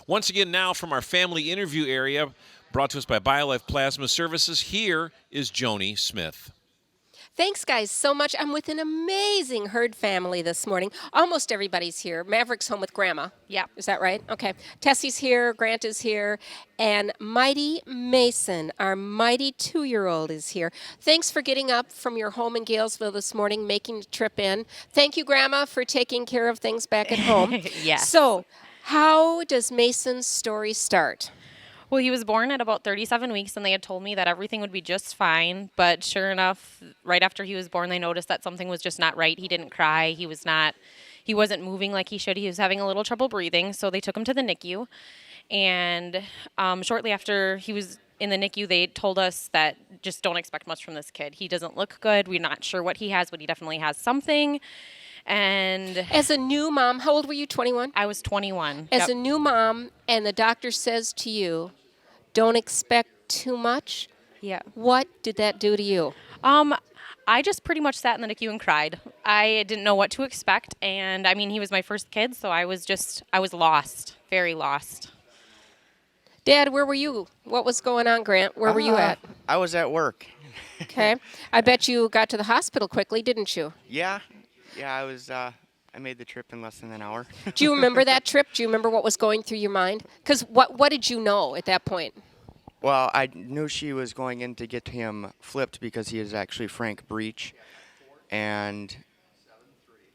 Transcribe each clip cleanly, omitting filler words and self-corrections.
Once again, now from our family interview area, brought to us by BioLife Plasma Services, here is Joni Smith. Thanks, guys, so much. I'm with an amazing Hurd family this morning. Almost everybody's here. Maverick's home with Grandma. Yep. Is that right? Okay. Tessie's here. Grant is here. And Mighty Mason, our mighty 2-year-old, is here. Thanks for getting up from your home in Galesville this morning, making the trip in. Thank you, Grandma, for taking care of things back at home. Yes. So, how does Mason's story start? Well, he was born at about 37 weeks, and they had told me that everything would be just fine. But sure enough, right after he was born, they noticed that something was just not right. He didn't cry. He wasn't moving like he should. He was having a little trouble breathing, so they took him to the NICU. And shortly after he was in the NICU, they told us that just don't expect much from this kid. He doesn't look good. We're not sure what he has, but he definitely has something. And as a new mom, how old were you, 21? I was 21. As a new mom, and the doctor says to you, don't expect too much. Yeah. What did that do to you? I just pretty much sat in the NICU and cried. I didn't know what to expect, and I mean, he was my first kid, so I was lost, very lost. Dad, where were you? What was going on, Grant? Where were you at? I was at work. Okay. I bet you got to the hospital quickly, didn't you? Yeah, I was. I made the trip in less than an hour. Do you remember that trip? Do you remember what was going through your mind? Because what did you know at that point? Well, I knew she was going in to get him flipped because he is actually Frank Breach, and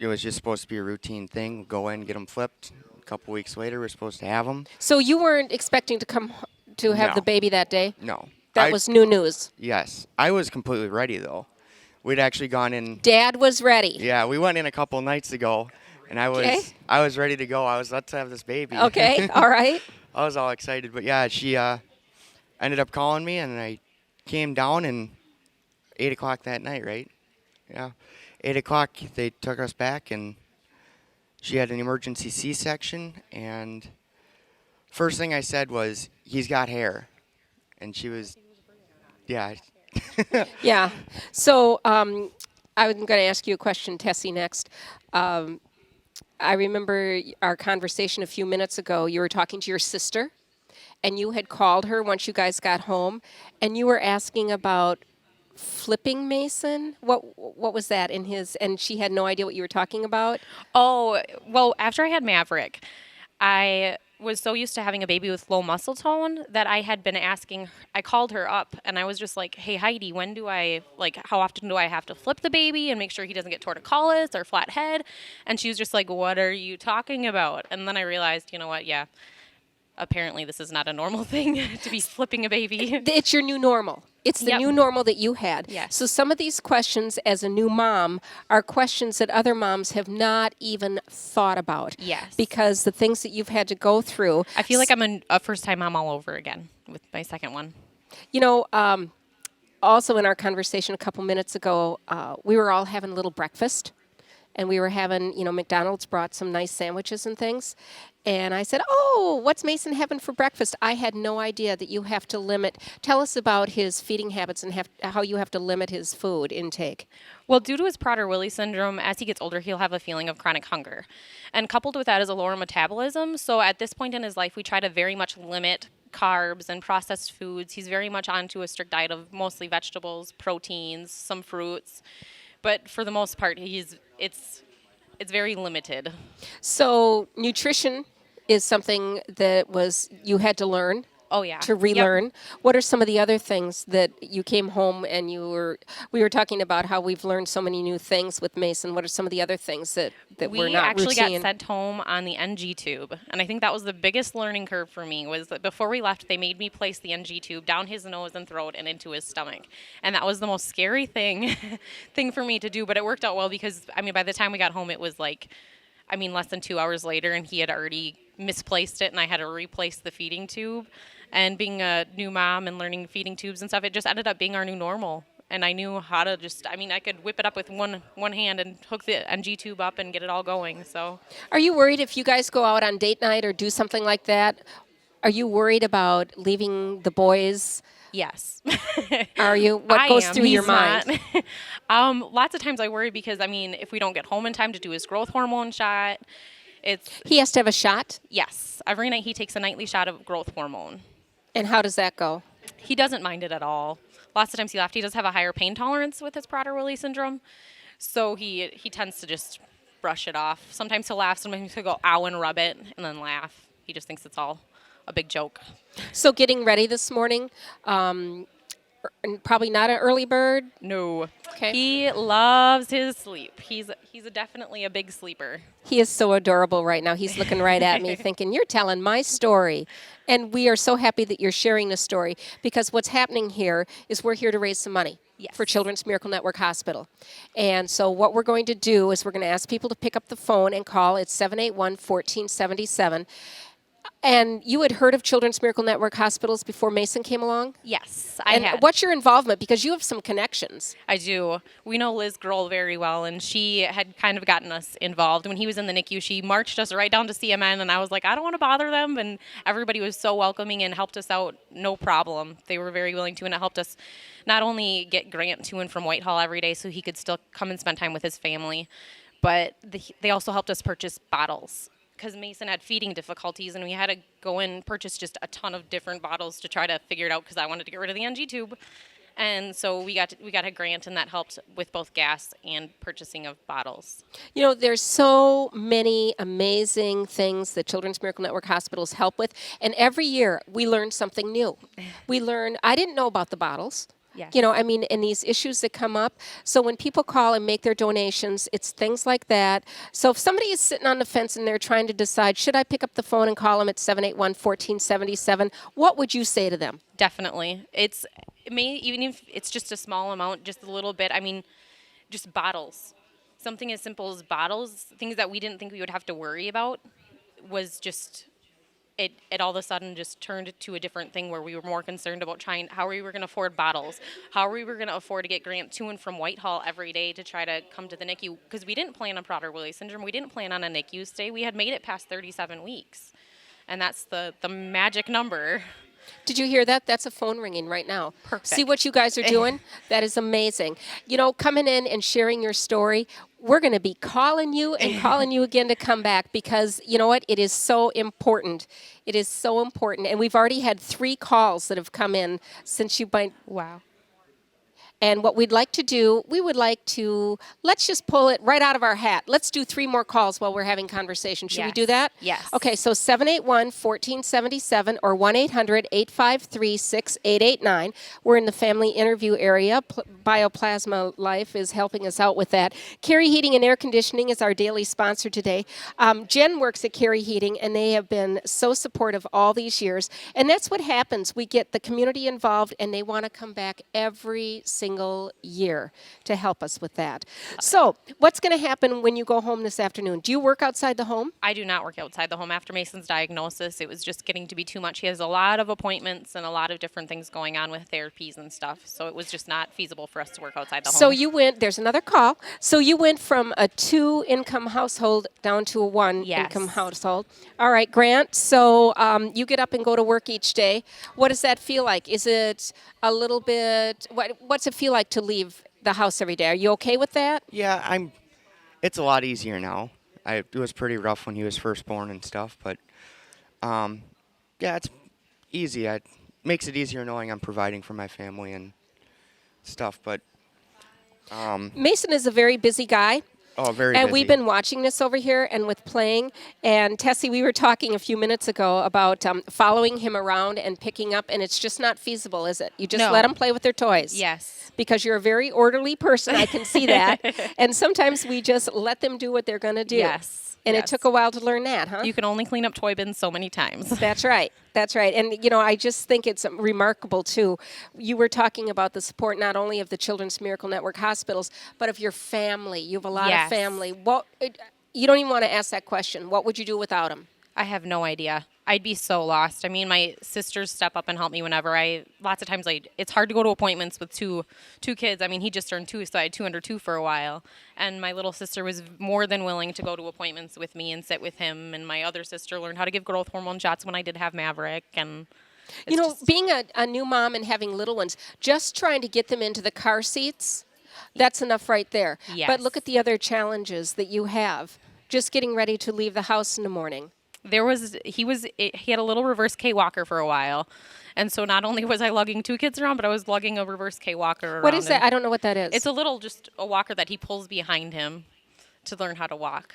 it was just supposed to be a routine thing. Go in, get him flipped. A couple weeks later, we're supposed to have him. So you weren't expecting to come to have the baby that day? No. That was new news. Yes. I was completely ready, though. We'd actually gone in. Dad was ready. Yeah, we went in a couple nights ago, and I was ready to go. Let's have this baby. Okay, all right. I was all excited, but yeah, she ended up calling me, and I came down, and 8 o'clock that night, right? Yeah, 8 o'clock, they took us back, and she had an emergency C-section, and first thing I said was, he's got hair, and she was, yeah. Yeah. So I'm going to ask you a question, Tessie, next. I remember our conversation a few minutes ago. You were talking to your sister, and you had called her once you guys got home, and you were asking about flipping Mason. What was that in his? And she had no idea what you were talking about. Oh, well, after I had Maverick, I was so used to having a baby with low muscle tone that I had been asking. I called her up, and I was just like, "Hey, Heidi, how often do I have to flip the baby and make sure he doesn't get torticollis or flat head?" And she was just like, "What are you talking about?" And then I realized, you know what? Yeah, apparently this is not a normal thing to be flipping a baby. It's your new normal. It's the new normal that you had. Yes. So some of these questions as a new mom are questions that other moms have not even thought about. Yes. Because the things that you've had to go through. I feel like I'm a first-time mom all over again with my second one. You know, also in our conversation a couple minutes ago, we were all having a little breakfast. And we were having, McDonald's brought some nice sandwiches and things. And I said, "Oh, what's Mason having for breakfast?" I had no idea that you have to limit. Tell us about his feeding habits and how you have to limit his food intake. Well, due to his Prader-Willi syndrome, as he gets older, he'll have a feeling of chronic hunger. And coupled with that is a lower metabolism. So at this point in his life, we try to very much limit carbs and processed foods. He's very much onto a strict diet of mostly vegetables, proteins, some fruits. But for the most part, it's very limited. So nutrition is something that you had to learn. Oh, yeah. To relearn. Yep. What are some of the other things that you came home and we were talking about how we've learned so many new things with Mason. What are some of the other things that were not routine? We actually got sent home on the NG tube. And I think that was the biggest learning curve for me was that before we left, they made me place the NG tube down his nose and throat and into his stomach. And that was the most scary thing for me to do. But it worked out well because, by the time we got home, it was less than 2 hours later, and he had already misplaced it, and I had to replace the feeding tube. And being a new mom and learning feeding tubes and stuff, it just ended up being our new normal. And I knew how to I could whip it up with one hand and hook the NG tube up and get it all going. So, are you worried if you guys go out on date night or do something like that? Are you worried about leaving the boys? Yes. Are you? What goes through your mind? Lots of times I worry because, if we don't get home in time to do his growth hormone shot, It's, He has to have a shot? yes, every night he takes a nightly shot of growth hormone. And how does that go? He doesn't mind it at all. Lots of times he laughed. He does have a higher pain tolerance with his Prader-Willi syndrome, so he tends to just brush it off. Sometimes he'll laugh. Sometimes he'll go ow and rub it and then laugh. He just thinks it's all a big joke. So getting ready this morning, and probably not an early bird. No. Okay. He loves his sleep. He's definitely a big sleeper. He is so adorable right now. He's looking right at me thinking, you're telling my story. And we are so happy that you're sharing this story because what's happening here is we're here to raise some money Yes. for Children's Miracle Network Hospital. And so what we're going to do is we're going to ask people to pick up the phone and call. It's 781-1477. And you had heard of Children's Miracle Network Hospitals before Mason came along? Yes, And I had. what's your involvement? Because you have some connections. I do. We know Liz Grohl very well, and she had kind of gotten us involved. When he was in the NICU, she marched us right down to CMN, and I was like, I don't want to bother them. And everybody was so welcoming and helped us out, no problem. They were very willing to, and it helped us not only get Grant to and from Whitehall every day so he could still come and spend time with his family, but they also helped us purchase bottles. Because Mason had feeding difficulties, and we had to go and purchase just a ton of different bottles to try to figure it out. Because I wanted to get rid of the NG tube, and so we got a grant, and that helped with both gas and purchasing of bottles. You know, there's so many amazing things that Children's Miracle Network hospitals help with, and every year we learn something new. I didn't know about the bottles. Yes. You know, I mean, and these issues that come up. So when people call and make their donations, it's things like that. So if somebody is sitting on the fence and they're trying to decide, should I pick up the phone and call them at 781-1477, what would you say to them? Definitely, even if it's just a small amount, just a little bit. I mean, just bottles. Something as simple as bottles, things that we didn't think we would have to worry about, was just. It all of a sudden just turned to a different thing where we were more concerned about how we were going to afford bottles, how we were going to afford to get Grant to and from Whitehall every day to try to come to the NICU, because we didn't plan on Prader-Willi syndrome. We didn't plan on a NICU stay. We had made it past 37 weeks, and that's the magic number. Did you hear that? That's a phone ringing right now. Perfect. See what you guys are doing? That is amazing. You know, coming in and sharing your story, we're going to be calling you and calling you again to come back because, you know what, it is so important. It is so important. And we've already had 3 calls that have come in since you've been. Wow. And what we'd like to do, let's just pull it right out of our hat. Let's do 3 more calls while we're having conversation. Should we do that? Yes. Okay, so 781-1477 or 1-800-853-6889. We're in the family interview area. Bioplasma Life is helping us out with that. Carey Heating and Air Conditioning is our daily sponsor today. Jen works at Carey Heating, and they have been so supportive all these years. And that's what happens. We get the community involved, and they want to come back every single year to help us with that. So, what's going to happen when you go home this afternoon? Do you work outside the home? I do not work outside the home. After Mason's diagnosis, it was just getting to be too much. He has a lot of appointments and a lot of different things going on with therapies and stuff, so it was just not feasible for us to work outside the home. So you went, there's another call. So you went from a 2-income household down to a 1-income household. All right, Grant, so you get up and go to work each day. What does that feel like? Is it a little bit, what's it feel like to leave the house every day? Are you okay with that? Yeah, it's a lot easier now. It was pretty rough when he was first born and stuff, but yeah, it's easy. It makes it easier knowing I'm providing for my family and stuff, but Mason is a very busy guy. oh, very And busy. we've been watching this over here and with playing. And Tessie, we were talking a few minutes ago about following him around and picking up, and it's just not feasible, is it? You just No. let him play with their toys. Yes. Because you're a very orderly person, I can see that. And sometimes we just let them do what they're going to do. Yes. And it Yes. took a while to learn that, huh? You can only clean up toy bins so many times. That's right. That's right. And, you know, I just think it's remarkable, too. You were talking about the support not only of the Children's Miracle Network hospitals, but of your family. You have a lot of Yes. family. You don't even want to ask that question. What would you do without them? I have no idea. I'd be so lost. I mean, my sisters step up and help me whenever lots of times it's hard to go to appointments with two kids. I mean, he just turned 2, so I had 2 under 2 for a while. And my little sister was more than willing to go to appointments with me and sit with him. And my other sister learned how to give growth hormone shots when I did have Maverick. And You know, being a new mom and having little ones, just trying to get them into the car seats, that's enough right there. Yes. But look at the other challenges that you have. just getting ready to leave the house in the morning? He had a little reverse K walker for a while. And so not only was I lugging 2 kids around, but I was lugging a reverse K walker around. What is that? I don't know what that is. It's just a walker that he pulls behind him to learn how to walk.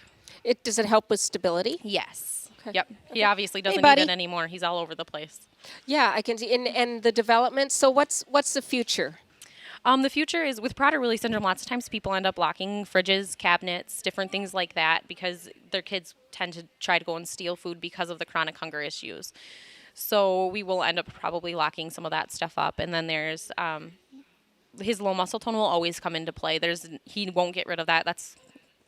Does it help with stability? Yes. Okay. Yep. He obviously doesn't need buddy. it anymore. He's all over the place. Yeah, I can see. And the development. So what's the future? The future is with Prader-Willi syndrome. Lots of times people end up locking fridges, cabinets, different things like that because their kids tend to try to go and steal food because of the chronic hunger issues. So we will end up probably locking some of that stuff up. And then there's his low muscle tone will always come into play. He won't get rid of that. That's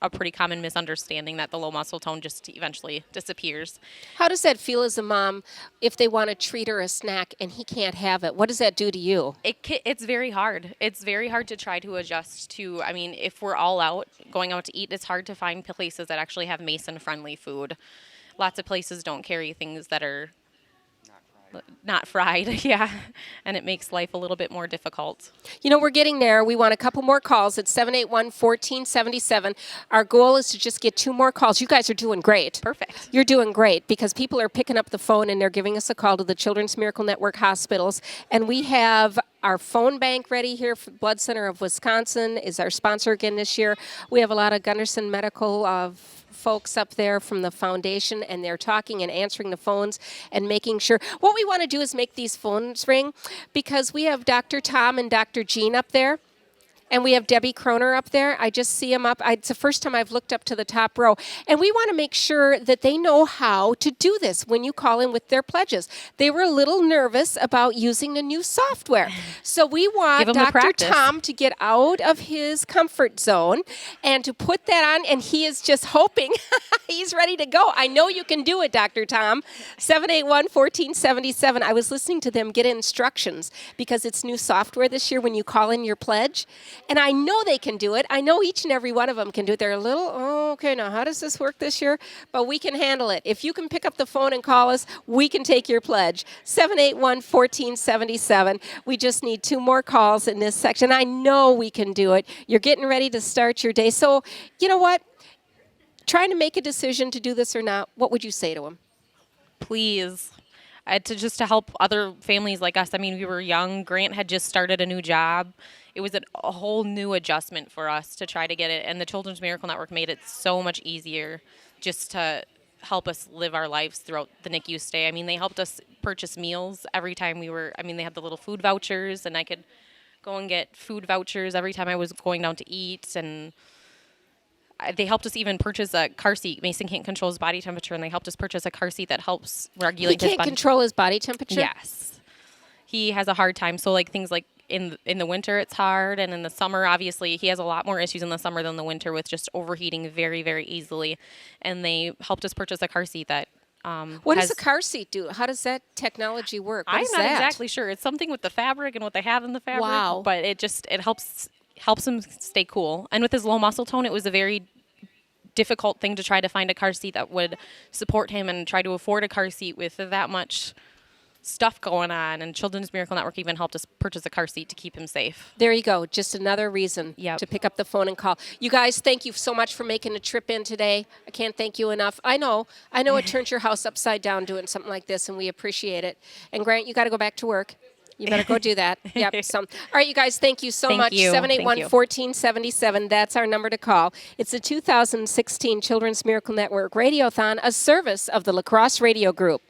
a pretty common misunderstanding that the low muscle tone just eventually disappears. How does that feel as a mom if they want a treat or a snack and he can't have it? What does that do to you? It's very hard. It's very hard to try to adjust to, if we're all out, going out to eat, it's hard to find places that actually have Mason-friendly food. Lots of places don't carry things that are not fried, yeah, and it makes life a little bit more difficult. We're getting there. We want a couple more calls at 781-1477. Our goal is to just get 2 more calls. You guys are doing great. Perfect. You're doing great because people are picking up the phone and they're giving us a call to the Children's Miracle Network hospitals. And we have our phone bank ready here for Blood Center of Wisconsin is our sponsor again this year. We have a lot of Gunderson Medical folks up there from the foundation, and they're talking and answering the phones and making sure. What we want to do is make these phones ring because we have Dr. Tom and Dr. Jean up there. And we have Debbie Croner up there. I just see them up. It's the first time I've looked up to the top row. And we want to make sure that they know how to do this when you call in with their pledges. They were a little nervous about using the new software. So we want Dr. Tom to get out of his comfort zone and to put that on. And he is just hoping he's ready to go. I know you can do it, Dr. Tom. 781-1477. I was listening to them get instructions because it's new software this year when you call in your pledge. And I know they can do it. I know each and every one of them can do it. They're a little, okay, now how does this work this year? But we can handle it. If you can pick up the phone and call us, we can take your pledge. 781-1477. We just need 2 more calls in this section. I know we can do it. You're getting ready to start your day. So, you know what? Trying to make a decision to do this or not, what would you say to them? Please. To help other families like us. We were young. Grant had just started a new job. It was a whole new adjustment for us to try to get it. And the Children's Miracle Network made it so much easier just to help us live our lives throughout the NICU stay. They helped us purchase meals every time we were, they had the little food vouchers, and I could go and get food vouchers every time I was going down to eat. And they helped us even purchase a car seat. Mason can't control his body temperature, and they helped us purchase a car seat that helps regulate his body. He can't control his body temperature? Yes. He has a hard time. So things like in the winter it's hard, and in the summer obviously he has a lot more issues in the summer than the winter with just overheating very, very easily. And they helped us purchase a car seat that what does a car seat do? How does that technology work? I'm not exactly sure. It's something with the fabric and what they have in the fabric. Wow. But it helps him stay cool. And with his low muscle tone, it was a very difficult thing to try to find a car seat that would support him and try to afford a car seat with that much stuff going on. And Children's Miracle Network even helped us purchase a car seat to keep him safe. There you go. Just another reason to pick up the phone and call. You guys, thank you so much for making the trip in today. I can't thank you enough. I know it turns your house upside down doing something like this, and we appreciate it. And Grant, you got to go back to work. You better go do that. Yep. All right, you guys, thank you so much. 781-1477. That's our number to call. It's the 2016 Children's Miracle Network Radiothon, a service of the La Crosse Radio Group.